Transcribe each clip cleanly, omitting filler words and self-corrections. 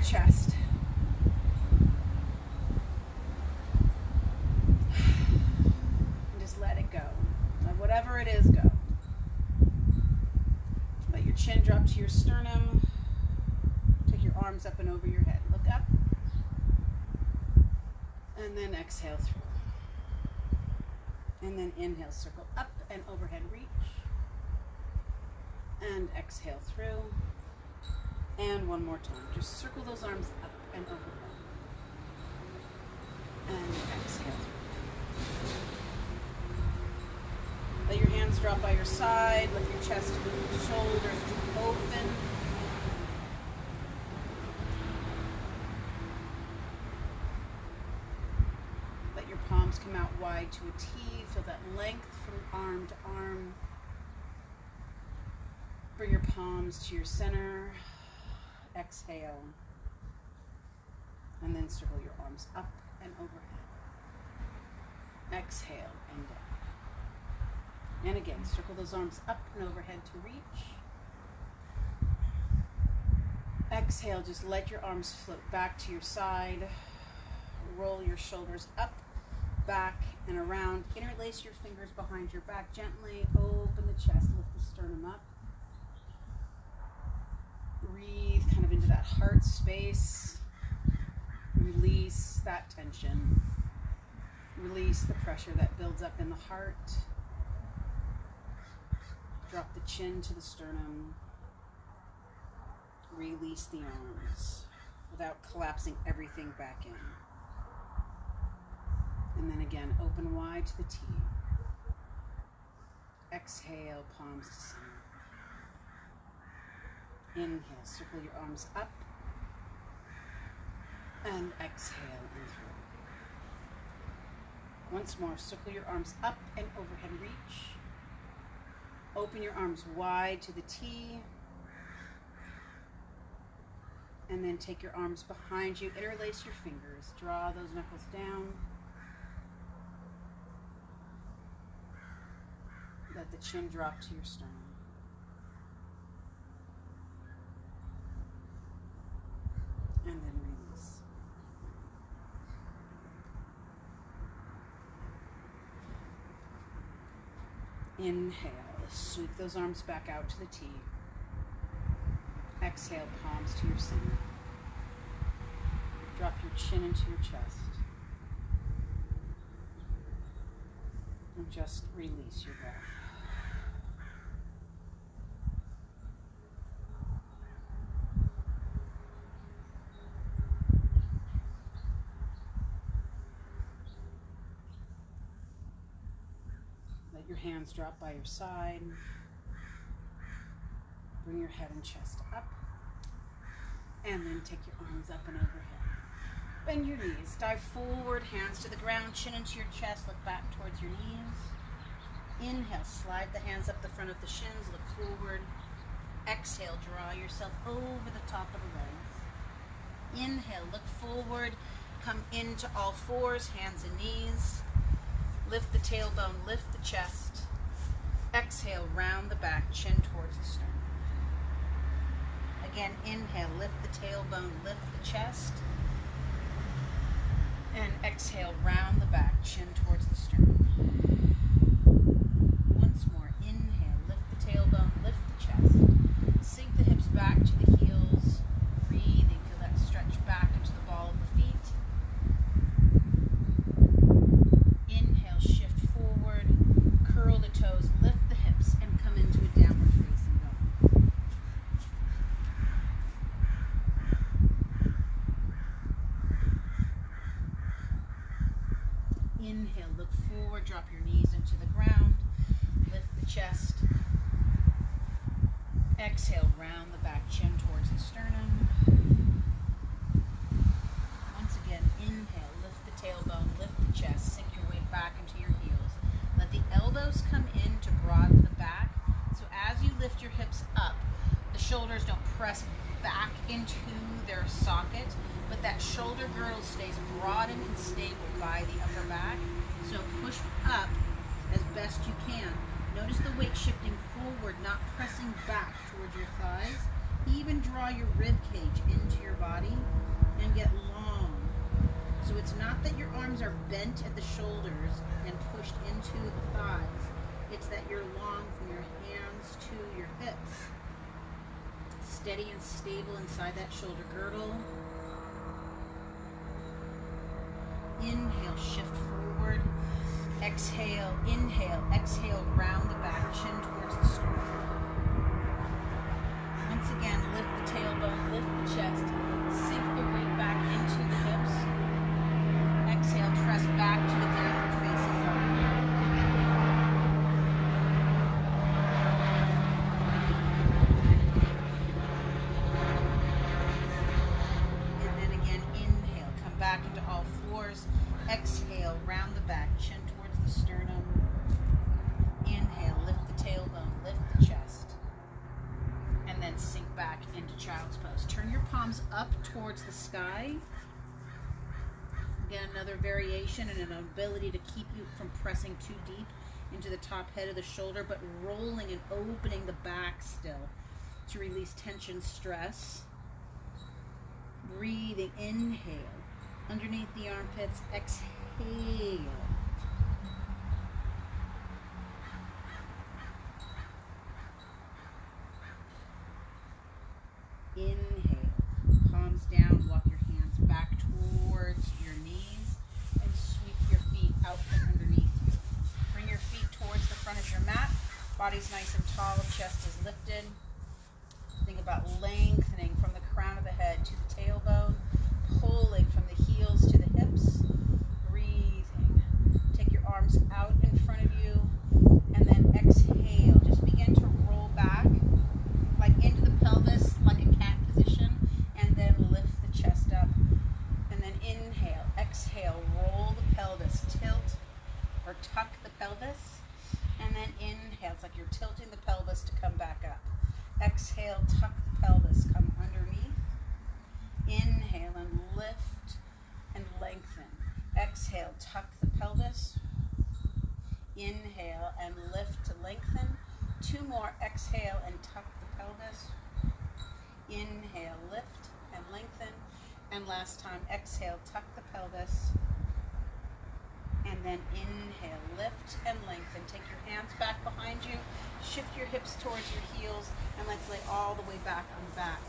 chest. And just let it go. Let whatever it is go. Let your chin drop to your sternum. Take your arms up and over your head. Look up. And then exhale through. And then inhale, circle up and overhead reach. And exhale through. And one more time. Just circle those arms up and overhead. And exhale through. Let your hands drop by your side. Let your chest and shoulders open. Let your palms come out wide to a T. Feel that length from arm to arm. Bring your palms to your center. Exhale. And then circle your arms up and overhead. Exhale and down. And again, circle those arms up and overhead to reach. Exhale, just let your arms float back to your side. Roll your shoulders up, back, and around. Interlace your fingers behind your back gently. Open the chest, lift the sternum up. Breathe kind of into that heart space. Release that tension. Release the pressure that builds up in the heart. Drop the chin to the sternum. Release the arms without collapsing everything back in. And then again, open wide to the T. Exhale, palms to center. Inhale, circle your arms up. And exhale and through. Once more, circle your arms up and overhead reach. Open your arms wide to the T. And then take your arms behind you. Interlace your fingers. Draw those knuckles down. Let the chin drop to your sternum. And then release. Inhale. Sweep those arms back out to the T. Exhale, palms to your center. Drop your chin into your chest. And just release your breath. Let your hands drop by your side. Bring your head and chest up. And then take your arms up and overhead. Bend your knees. Dive forward, hands to the ground, chin into your chest. Look back towards your knees. Inhale, slide the hands up the front of the shins. Look forward. Exhale, draw yourself over the top of the legs. Inhale, look forward. Come into all fours, hands and knees. Lift the tailbone, lift the chest. Exhale, round the back, chin towards the sternum. Again, inhale, lift the tailbone, lift the chest. And exhale, round the back, chin towards the sternum. Once more, inhale, lift the tailbone, lift the chest. Sink the hips back to the heels. Breathing, feel that stretch back into the ball of the feet. Inhale, shift forward, curl the toes, lift the hips, and come into a downward facing dog. Inhale, look forward, drop your knees into the ground, lift the chest. Exhale, round the back, chin towards the sternum. Once again, inhale, lift the tailbone, lift the chest, sink your weight back into your heels. Let the elbows come in to broaden the back. So as you lift your hips up, the shoulders don't press back into their socket, but that shoulder girdle stays broadened and stable by the upper back. So push up as best you can. Notice the weight shifting forward, not pressing back towards your thighs. Even draw your rib cage into your body. arms are bent at the shoulders and pushed into the thighs. It's that you're long from your hands to your hips. Steady and stable inside that shoulder girdle. Inhale, shift forward. Exhale, inhale, exhale, round the back, chin towards the sternum. Once again, lift the tailbone, lift the chest, sink the weight back into the hips. Exhale, press back to the downward facing dog. And then again, inhale, come back into all fours. Exhale, round the back, chin towards the sternum. Inhale, lift the tailbone, lift the chest. And then sink back into child's pose. Turn your palms up towards the sky. Again, another variation and an ability to keep you from pressing too deep into the top head of the shoulder, but rolling and opening the back still to release tension, stress. Breathing, inhale. Underneath the armpits, exhale. Inhale, palms down, walk your hands back towards your knees and sweep your feet out from underneath you. Bring your feet towards the front of your mat, body's nice and tall, chest is lifted. Think about lengthening from the crown of the head to the tailbone, pulling from the heels to the hips, breathing. Take your arms out in front of you and then exhale. Just begin to roll back like into the pelvis, like a cat position, and then lift the chest up. And then inhale, exhale, roll the pelvis, tilt or tuck the pelvis, and then inhale. It's like you're tilting the pelvis to come back up. Exhale, tuck the pelvis, come underneath. Inhale and lift and lengthen. Exhale, tuck the pelvis. Inhale and lift to lengthen. Two more, exhale and tuck the pelvis. Inhale, lift and lengthen. And last time, exhale, tuck the pelvis. And then inhale, lift and lengthen. Take your hands back behind you. Shift your hips towards your heels. And let's lay all the way back on the back.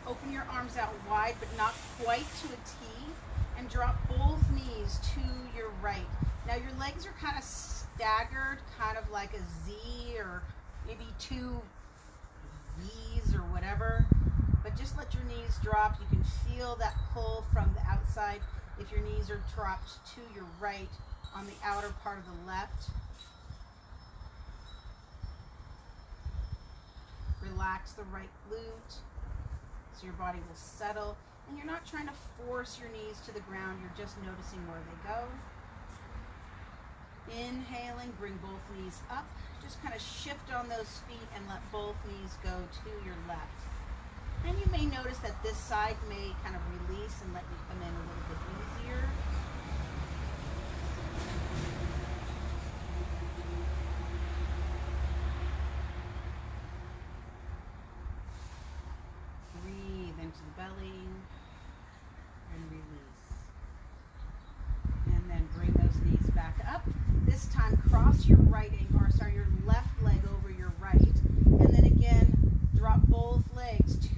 Open your arms out wide, but not quite to a T. And drop both knees to your right. Now your legs are kind of staggered, kind of like a Z or maybe two V's or whatever. But just let your knees drop. You can feel that pull from the outside if your knees are dropped to your right on the outer part of the left. Relax the right glute so your body will settle. And you're not trying to force your knees to the ground, you're just noticing where they go. Inhaling, bring both knees up. Just kind of shift on those feet and let both knees go to your left. And you may notice that this side may kind of release and let you come in a little bit easier. Breathe into the belly and release. And then bring those knees back up. This time cross your your left leg over your right. And then again, drop both legs to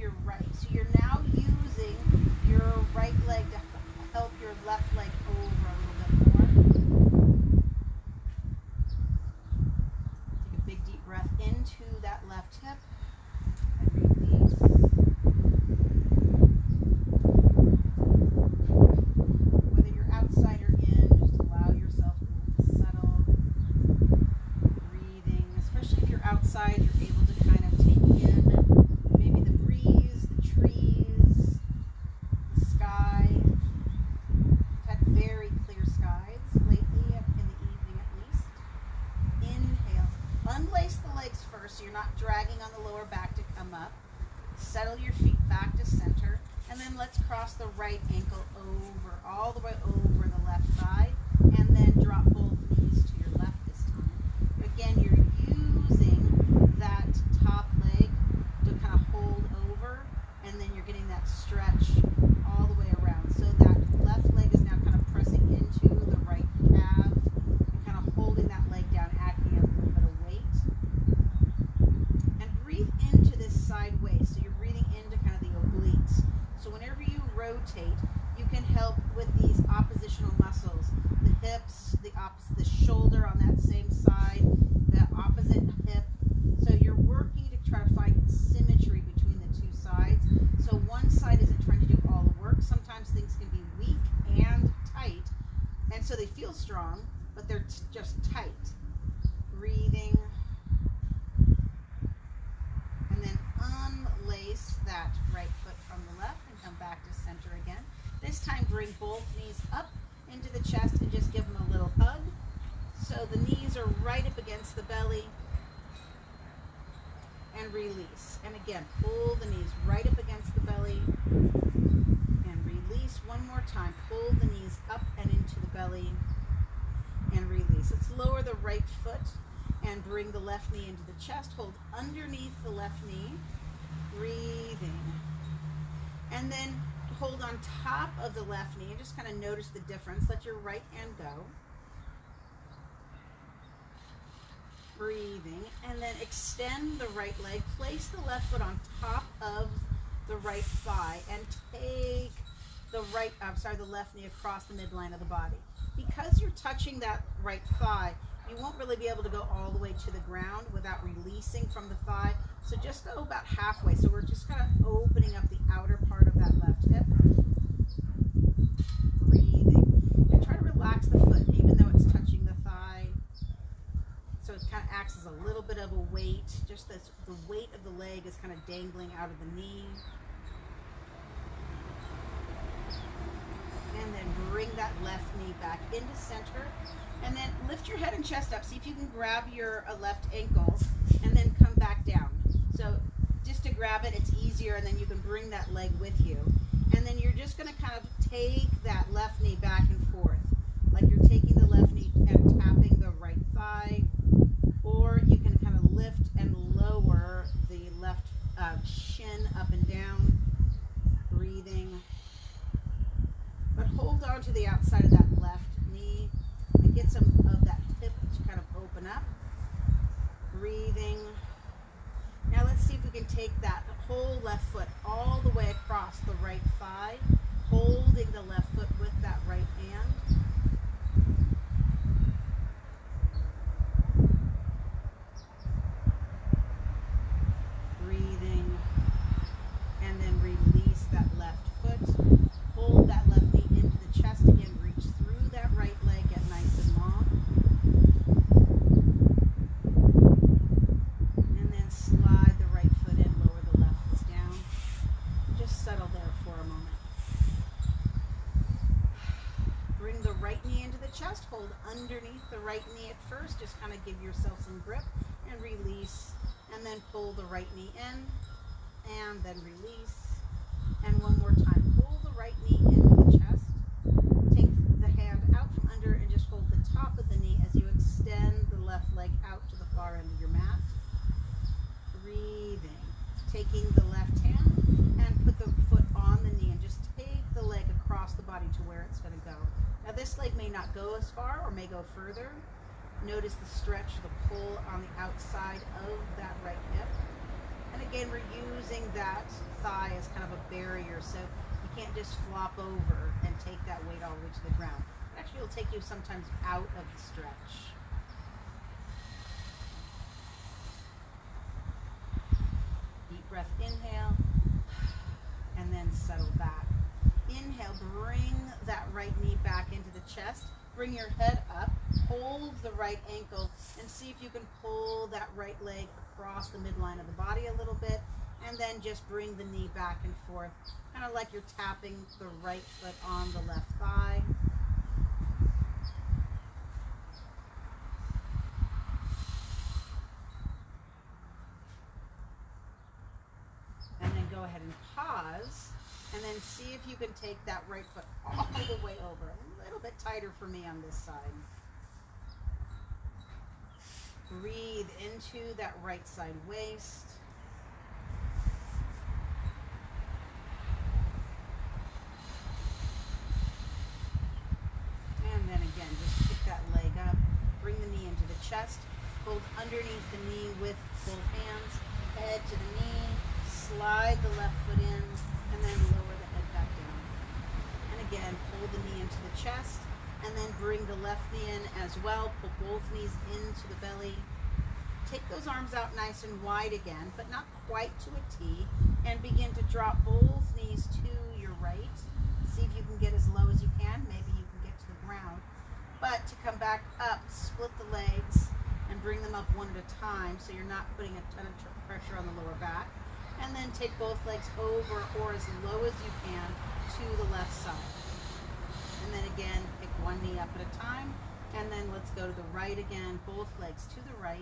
your right. So you're now using your right leg to help your left leg over a little bit more. Take a big deep breath into that left hip and release. Whether you're outside or in, just allow yourself to settle. Breathing, especially if you're outside, you're able to kind of take in maybe the breeze, the trees, the sky. We've had very clear skies lately, in the evening at least. Inhale. Unlace the legs first so you're not dragging on the lower back to come up. Settle your feet back to center. And then let's cross the right ankle over, all the way over the left thigh. And then drop both knees to your left this time. Again, you're using that top leg to kind of hold over, and then you're getting that stretch all the way around. So that left leg is now kind of pressing rotate, you can help with these oppositional muscles. The hips, the shoulder on that same side, the opposite hip. So you're working to try to find symmetry between the two sides. So one side isn't trying to do all the work. Sometimes things can be weak and tight, and so they feel strong, but they're just tight. Breathing. And then unlace that right foot from the left and come back to center again. This time bring both knees up into the chest and just give them a little hug. So the knees are right up against the belly. And release. And again, pull the knees right up against the belly. And release one more time. Pull the knees up and into the belly. And release. Let's lower the right foot and bring the left knee into the chest. Hold underneath the left knee. Breathing. And then hold on top of the left knee and just kind of notice the difference. Let your right hand go. Breathing. And then extend the right leg. Place the left foot on top of the right thigh and take the left knee across the midline of the body. Because you're touching that right thigh, you won't really be able to go all the way to the ground without releasing from the thigh. So just go about halfway. So we're just kind of opening up the outer part of that left hip. Breathing. And try to relax the foot even though it's touching the thigh. So it kind of acts as a little bit of a weight. Just the weight of the leg is kind of dangling out of the knee. And then bring that left knee back into center. And then lift your head and chest up. See if you can grab your left ankle and then come back down. So just to grab it, it's easier, and then you can bring that leg with you. And then you're just going to kind of take that left knee back and forth. Like you're taking the left knee and tapping the right thigh. Or you can kind of lift and lower the left shin up and down. Breathing. But hold on to the outside of that left knee and get some of that hip to kind of open up. Breathing. Now let's see if we can take that whole left foot all the way across the right thigh, holding the left foot with that right hand. Breathing. And then release that left foot. Hold that left knee into the chest again. Reach through that right leg. Get nice and long. And then slide the right foot in. Lower the left foot down. Just settle there for a moment. Bring the right knee into the chest. Hold underneath the right knee at first. Just kind of give yourself some grip and release. And then pull the right knee in. And then release. And one more time. Pull the right knee into the chest. Take the hand out from under and just hold the top of the knee as you extend the left leg out to the far end of your mat. Breathing. Taking the left hand and put the foot on the knee and just take the leg across the body to where it's going to go. Now this leg may not go as far or may go further. Notice the stretch, the pull on the outside of that right hip. And again, we're using that thigh as kind of a barrier, so you can't just flop over and take that weight all the way to the ground. Actually, it'll take you sometimes out of the stretch. Deep breath, inhale, and then settle back. Inhale, bring that right knee back into the chest. Bring your head up, hold the right ankle, and see if you can pull that right leg across the midline of the body a little bit, and then just bring the knee back and forth, kind of like you're tapping the right foot on the left thigh. And then go ahead and pause, and then see if you can take that right foot all the way over. A little bit tighter for me on this side. Breathe into that right side waist. And then again, just pick that leg up. Bring the knee into the chest. Hold underneath the knee with both hands. Head to the knee. Slide the left foot in. And then lower the head back down. And then bring the left knee in as well. Pull both knees into the belly. Take those arms out nice and wide again, but not quite to a T. And begin to drop both knees to your right. See if you can get as low as you can. Maybe you can get to the ground. But to come back up, split the legs and bring them up one at a time so you're not putting a ton of pressure on the lower back. And then take both legs over or as low as you can to the left side. And then again, pick one knee up at a time. And then let's go to the right again, both legs to the right.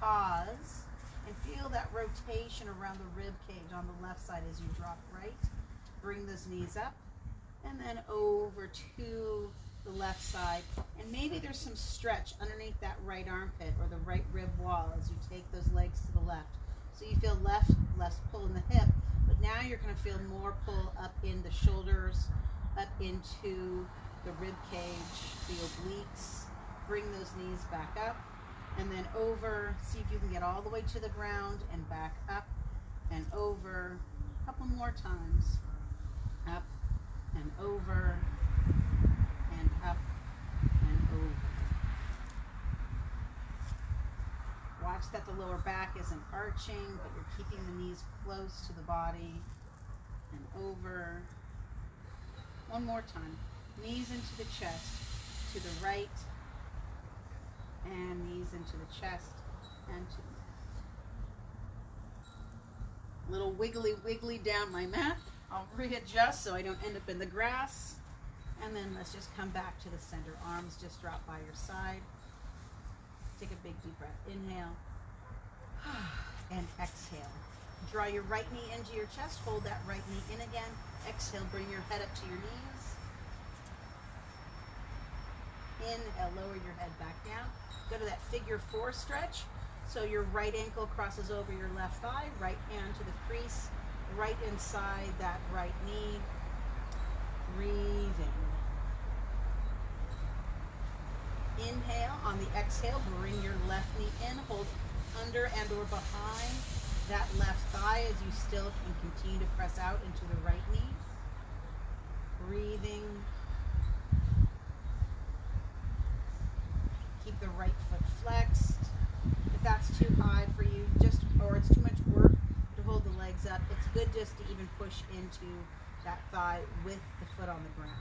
Pause and feel that rotation around the rib cage on the left side as you drop right. Bring those knees up and then over to the left side. And maybe there's some stretch underneath that right armpit or the right rib wall as you take those legs to the left. So you feel less pull in the hip, but now you're going to feel more pull up in the shoulders, up into the rib cage, the obliques. Bring those knees back up and then over. See if you can get all the way to the ground and back up and over. A couple more times. Up and over and up and over. Watch that the lower back isn't arching, but you're keeping the knees close to the body and over. One more time. Knees into the chest, to the right, and knees into the chest and to the left. Little wiggly down my mat. I'll readjust so I don't end up in the grass. And then let's just come back to the center. Arms just drop by your side. Take a big deep breath. Inhale and exhale. Draw your right knee into your chest. Hold that right knee in again. Exhale, bring your head up to your knees. Inhale, lower your head back down. Go to that figure 4 stretch. So your right ankle crosses over your left thigh. Right hand to the crease. Right inside that right knee. Breathing. Inhale. On the exhale, bring your left knee in. Hold under and or behind that left thigh as you still can continue to press out into the right knee. Breathing. Keep the right foot flexed. If that's too high for you, or it's too much work to hold the legs up, it's good just to even push into that thigh with the foot on the ground.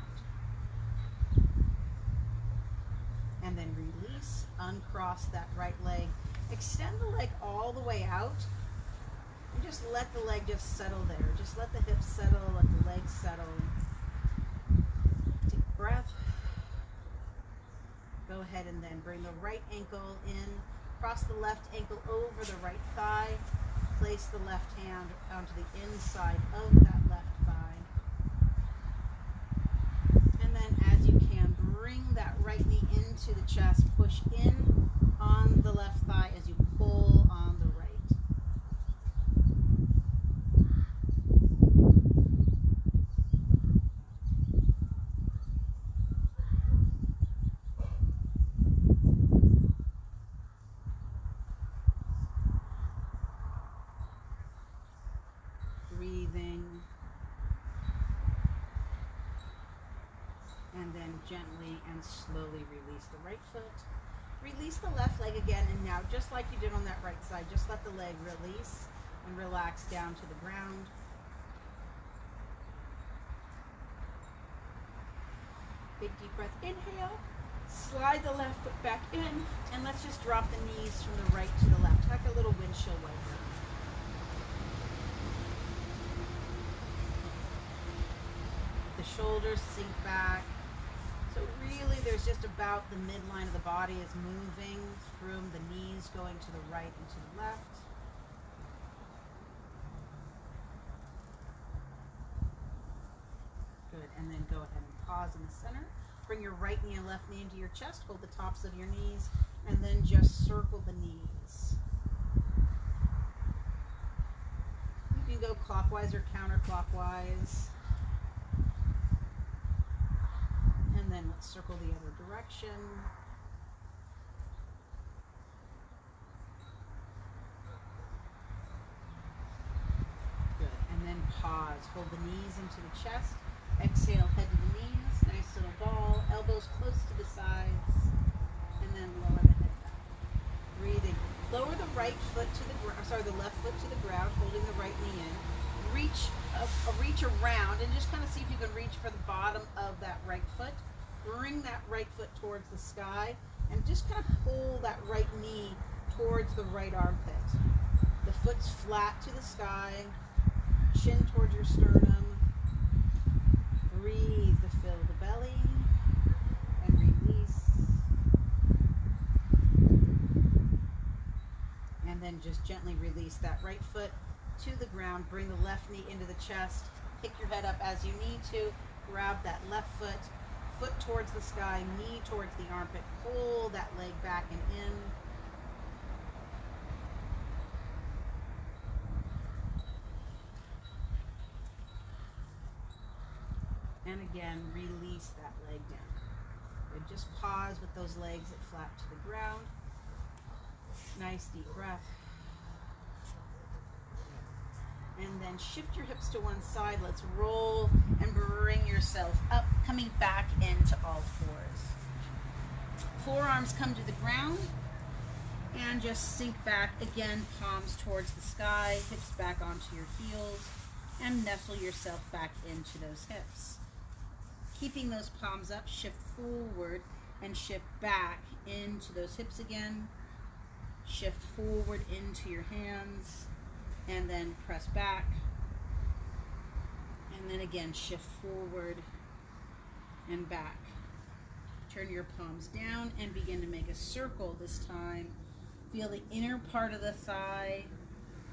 And then release, uncross that right leg. Extend the leg all the way out. And just let the leg just settle there. Just let the hips settle, let the legs settle. Take a breath. Go ahead and then bring the right ankle in. Cross the left ankle over the right thigh. Place the left hand onto the inside of that left thigh. And then as you can, bring that right knee into the chest. Push in on the left thigh as you pull on the right. Breathing. And then gently and slowly release the right foot. Release the left leg again, and now just like you did on that right side, just let the leg release and relax down to the ground. Big deep breath, inhale. Slide the left foot back in, and let's just drop the knees from the right to the left, like a little windshield wiper. The shoulders sink back. So really there's just about the midline of the body is moving through the knees going to the right and to the left. Good, and then go ahead and pause in the center. Bring your right knee and left knee into your chest. Hold the tops of your knees and then just circle the knees. You can go clockwise or counterclockwise. And then let's circle the other direction. Good. And then pause. Hold the knees into the chest. Exhale, head to the knees. Nice little ball, elbows close to the sides, and then lower the head back. Breathing. Lower the right foot to the the left foot to the ground, holding the right knee in. Reach around and just kind of see if you can reach for the bottom of that right foot. Bring that right foot towards the sky and just kind of pull that right knee towards the right armpit. The foot's flat to the sky, chin towards your sternum. Breathe to fill the belly and release. And then just gently release that right foot to the ground. Bring the left knee into the chest. Pick your head up as you need to. Grab that left foot, foot towards the sky, knee towards the armpit. Pull that leg back and in. And again, release that leg down. And just pause with those legs that flap to the ground. Nice deep breath. And then shift your hips to one side. Let's roll and bring yourself up, coming back into all fours. Forearms come to the ground and just sink back again, palms towards the sky, hips back onto your heels, and nestle yourself back into those hips. Keeping those palms up, shift forward and shift back into those hips again. Shift forward into your hands. And then press back, and then again shift forward and back. Turn your palms down and begin to make a circle this time. Feel the inner part of the thigh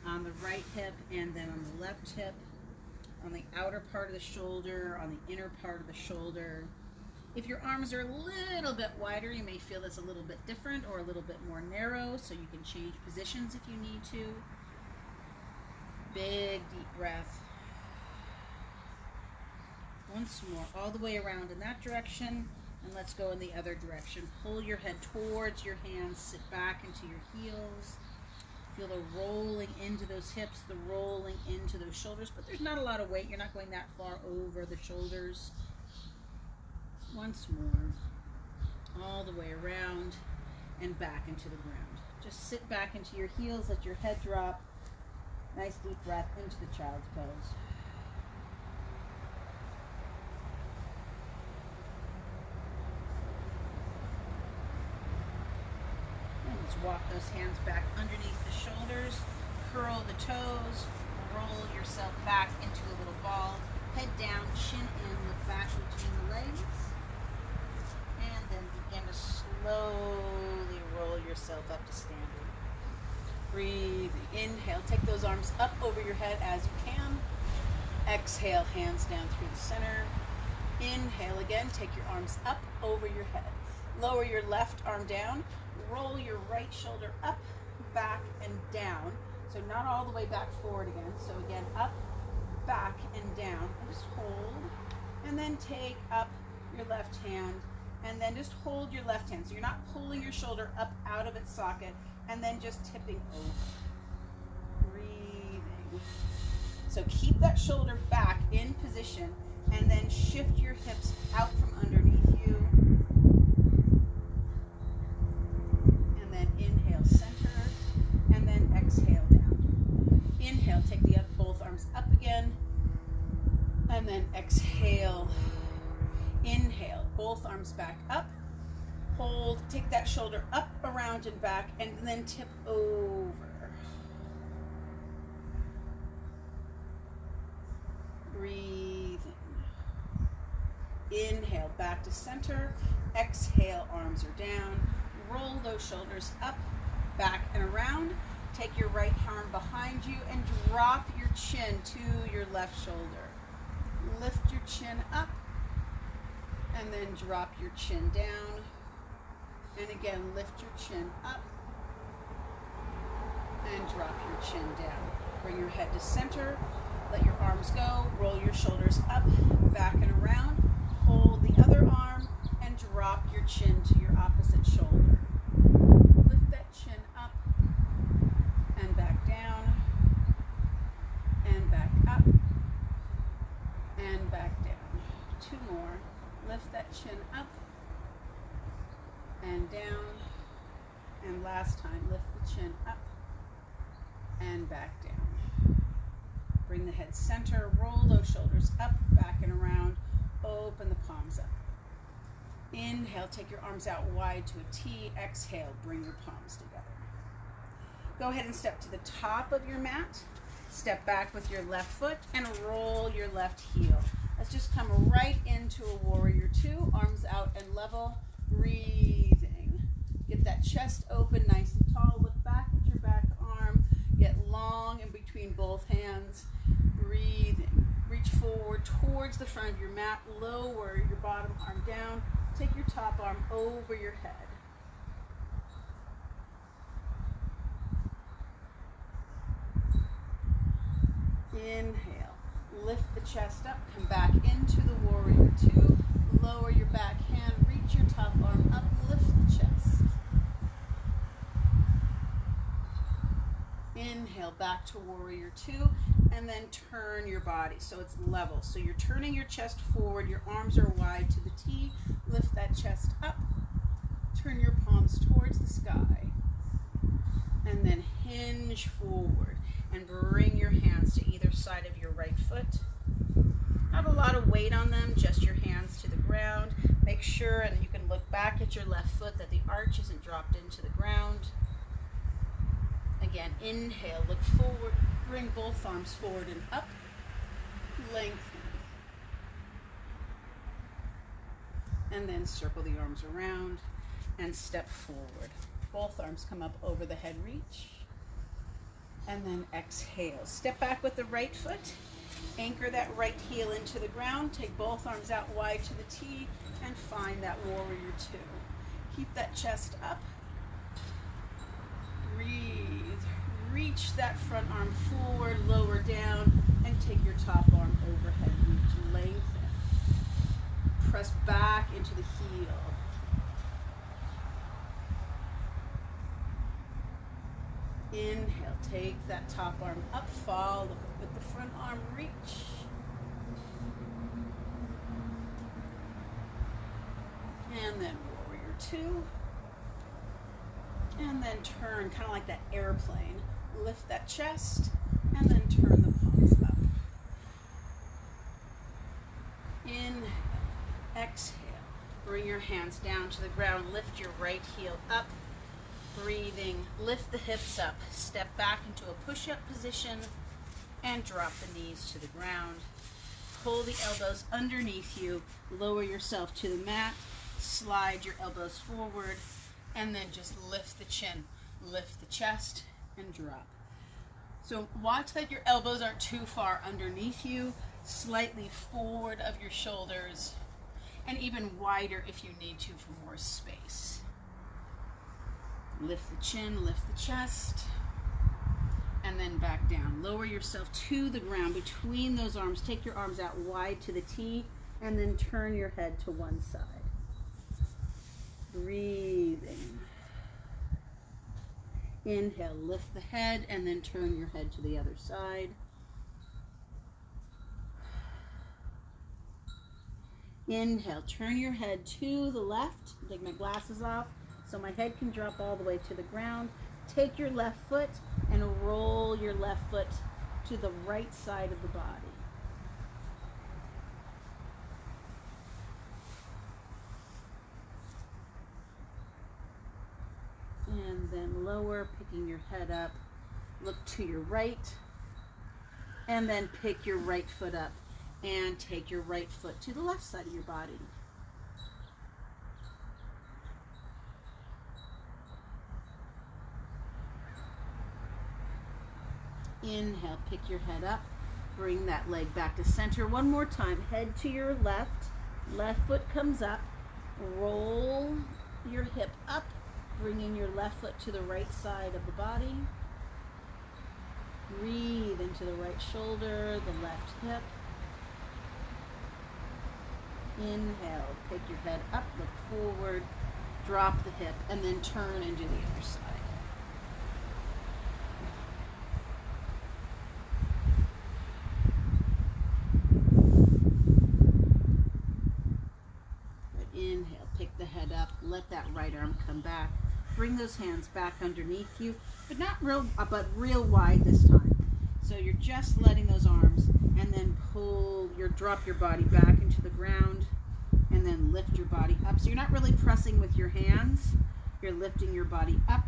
on the right hip and then on the left hip, on the outer part of the shoulder, on the inner part of the shoulder. If your arms are a little bit wider, you may feel this a little bit different or a little bit more narrow, so you can change positions if you need to. Big deep breath. Once more, all the way around in that direction, and let's go in the other direction. Pull your head towards your hands, sit back into your heels. Feel the rolling into those hips, the rolling into those shoulders, but there's not a lot of weight. You're not going that far over the shoulders. Once more, all the way around and back into the ground. Just sit back into your heels, let your head drop. Nice deep breath into the child's pose. And let's walk those hands back underneath the shoulders. Curl the toes. Roll yourself back into a little ball. Head down, chin in, look back between the legs. And then begin to slowly roll yourself up to standing. Breathe, inhale, take those arms up over your head as you can. Exhale, hands down through the center. Inhale again, take your arms up over your head. Lower your left arm down, roll your right shoulder up, back, and down. So not all the way back forward again. So again, up, back, and down. And just hold. And then take up your left hand, and then just hold your left hand. So you're not pulling your shoulder up out of its socket, and then just tipping over. Breathing. So keep that shoulder back in position, and then shift your hips out from underneath you. And then inhale, center, and then exhale down. Inhale, take both arms up again, and then exhale. Inhale, both arms back up. Hold, take that shoulder up, around, and back, and then tip over. Breathe in. Inhale, back to center. Exhale, arms are down. Roll those shoulders up, back, and around. Take your right arm behind you and drop your chin to your left shoulder. Lift your chin up, and then drop your chin down. And again, lift your chin up and drop your chin down. Bring your head to center. Let your arms go. Roll your shoulders up, back, and around. Hold the other arm and drop your chin to your opposite shoulder. Lift that chin up and back down and back up and back down. Two more. Lift that chin up and down. And last time, lift the chin up and back down. Bring the head center, roll those shoulders up, back and around. Open the palms up. Inhale, take your arms out wide to a T. Exhale, bring your palms together. Go ahead and step to the top of your mat. Step back with your left foot and roll your left heel. Let's just come right into a warrior two. Arms out and level. Breathing. Get that chest open, nice and tall. Look back at your back arm. Get long in between both hands. Breathing. Reach forward towards the front of your mat. Lower your bottom arm down. Take your top arm over your head. Inhale. Lift the chest up. Come back into the warrior two. Lower your back hand. Reach your top arm up. Lift the chest. Inhale, back to warrior two, and then turn your body so it's level. So you're turning your chest forward, your arms are wide to the T. Lift that chest up, turn your palms towards the sky, and then hinge forward and bring your hands to either side of your right foot. Not a lot of weight on them, just your hands to the ground. Make sure that you can look back at your left foot, that the arch isn't dropped into the ground. Again, inhale, look forward, bring both arms forward and up, lengthen. And then circle the arms around and step forward. Both arms come up over the head reach. And then exhale. Step back with the right foot. Anchor that right heel into the ground. Take both arms out wide to the T and find that warrior two. Keep that chest up. Breathe. Reach that front arm forward, lower down, and take your top arm overhead. Reach, lengthen. Press back into the heel. Inhale, take that top arm up, follow with the front arm, reach. And then warrior two. And then turn, kind of like that airplane. Lift that chest, and then turn the palms up. Inhale, exhale. Bring your hands down to the ground. Lift your right heel up. Breathing, lift the hips up. Step back into a push-up position and drop the knees to the ground. Pull the elbows underneath you. Lower yourself to the mat. Slide your elbows forward. And then just lift the chin, lift the chest, and drop. So watch that your elbows aren't too far underneath you, slightly forward of your shoulders, and even wider if you need to for more space. Lift the chin, lift the chest, and then back down. Lower yourself to the ground between those arms. Take your arms out wide to the T, and then turn your head to one side. Breathing. Inhale, lift the head, and then turn your head to the other side. Inhale, turn your head to the left. Take my glasses off so my head can drop all the way to the ground. Take your left foot and roll your left foot to the right side of the body. And then lower, picking your head up. Look to your right. And then pick your right foot up and take your right foot to the left side of your body. Inhale, pick your head up. Bring that leg back to center. One more time. Head to your left. Left foot comes up. Roll your hip up, bringing your left foot to the right side of the body. Breathe into the right shoulder, the left hip. Inhale, take your head up, look forward, drop the hip, and then turn and do the other side. right arm, come back. Bring those hands back underneath you, but not real, but real wide this time. So you're just letting those arms, and then drop your body back into the ground, and then lift your body up. So you're not really pressing with your hands. You're lifting your body up,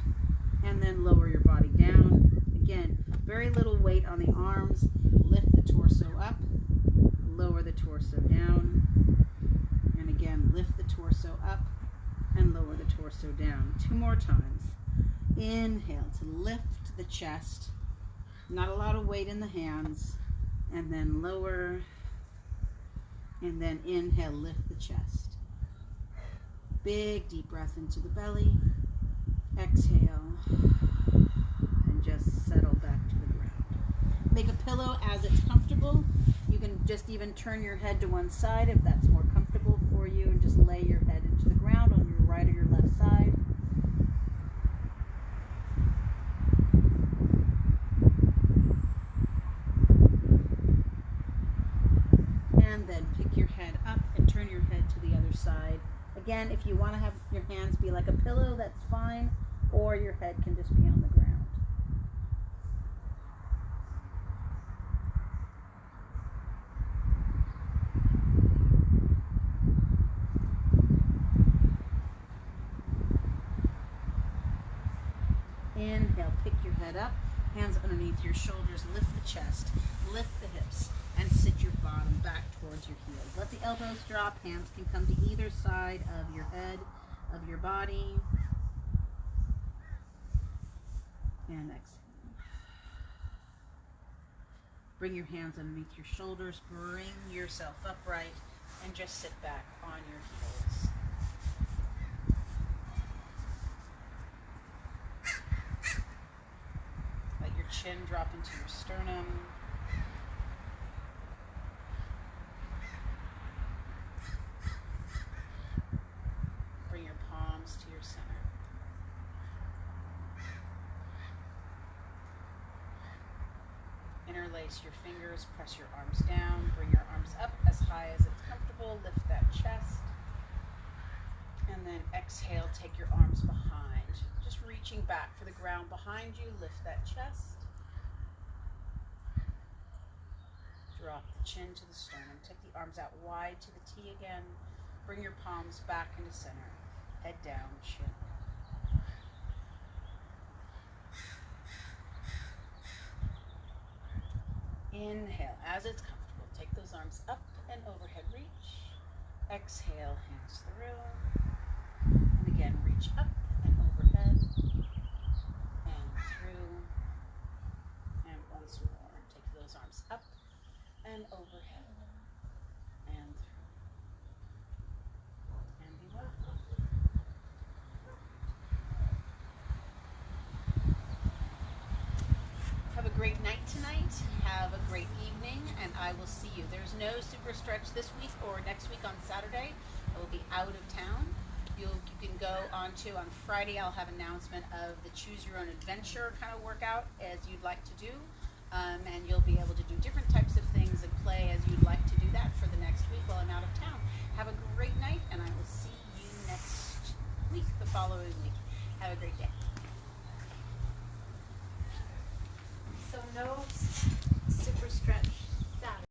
and then lower your body down. Again, very little weight on the arms. Lift the torso up, lower the torso down, and again, lift the torso up and lower the torso down. 2 more times. Inhale to lift the chest. Not a lot of weight in the hands. And then lower. And then inhale, lift the chest. Big deep breath into the belly. Exhale. And just settle back to the ground. Make a pillow as it's comfortable. You can just even turn your head to one side if that's more comfortable for you, and just lay your head into the ground on your right or your left side. And then pick your head up and turn your head to the other side. Again, if you want to have your hands be like a pillow, that's fine, or your head can just be on the ground. Inhale, pick your head up, hands underneath your shoulders, lift the chest, lift the hips, and sit your bottom back towards your heels. Let the elbows drop, hands can come to either side of your head, of your body. And exhale. Bring your hands underneath your shoulders, bring yourself upright, and just sit back on your heels. Chin drop into your sternum. Bring your palms to your center. Interlace your fingers, press your arms down, bring your arms up as high as it's comfortable, lift that chest. And then exhale, take your arms behind. Just reaching back for the ground behind you, lift that chest. Drop the chin to the sternum. Take the arms out wide to the T again. Bring your palms back into center. Head down, chin. Inhale, as it's comfortable. Take those arms up and overhead reach. Exhale, hands through. And again, reach up and overhead. And through. And once more. Take those arms up and overhead, and through, and be well. Have a great night tonight, have a great evening, and I will see you. There's no super stretch this week or next week on Saturday. I will be out of town. You can go on Friday, I'll have an announcement of the Choose Your Own Adventure kind of workout as you'd like to do. And you'll be able to do different types of things and play as you'd like to do that for the next week while I'm out of town. Have a great night, and I will see you next week, the following week. Have a great day. So no